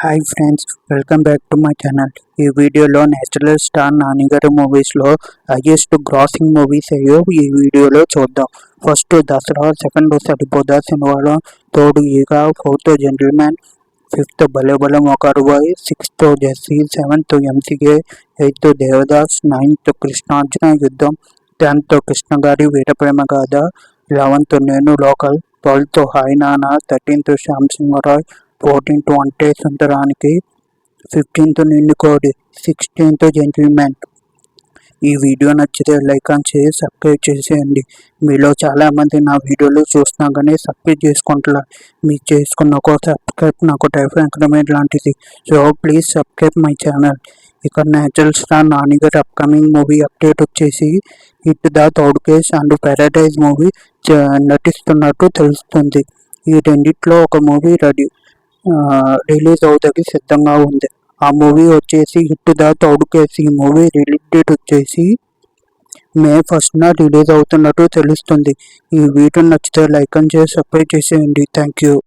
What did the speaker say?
Hi friends, welcome back to my channel. ఈ వీడియోలో natural star Nani గారి మూవీస్లో హైయెస్ట్ గ్రాసింగ్ మూవీస్ అయ్యో ఈ వీడియోలో చూద్దాం. ఫస్ట్ దసరా, సెకండ్ సరిపోదా సినిమాలో, థర్డ్ ఈగ, fourth gentlemen, fifth Bhale Bhale మొకారు బాయ్, సిక్స్త్ జెస్సీ, seventh MCA, eighth Devadas, ninth Krishnarjuna Yuddham, 10th Krishna గారి వీరప్రేమ గాథ, 11th నేను లోకల్, 12th హాయ్ నానా, 13th శ్యామ్ సింగరాయ్, 14th అంటే సుందరానికి, 15th నిన్ను కోడి, 16th జెంటిల్మెన్. ఈ వీడియో నచ్చితే లైక్ అండ్ షేర్, సబ్స్క్రైబ్ చేసేయండి. మీలో చాలామంది నా వీడియోలు చూస్తున్నా కానీ సబ్స్క్రైబ్ చేసుకుంటారు. మీరు చేసుకున్న ఒక సబ్స్క్రైబ్ నాకు టైప్ ఇంక్రిమెంట్ లాంటిది. So please subscribe my channel. ఇక్కడ నేచురల్ స్టార్ నాని గారి అప్కమింగ్ మూవీ అప్డేట్ వచ్చేసి hit the third case and Paradise movie నటిస్తున్నట్టు తెలుస్తుంది. ఈ రెండిట్లో ఒక మూవీ రిలీజ్ అవుతాకి సిద్ధంగా ఉంది. ఆ మూవీ వచ్చేసి హిట్ ద థర్డ్ కేస్. ఈ మూవీ రిలీజ్ డేట్ వచ్చేసి May 1st రిలీజ్ అవుతున్నట్టు తెలుస్తుంది. ఈ వీడియో నచ్చితే లైక్ అండ్ షేర్, సబ్స్క్రైబ్ చేసేయండి. Thank you.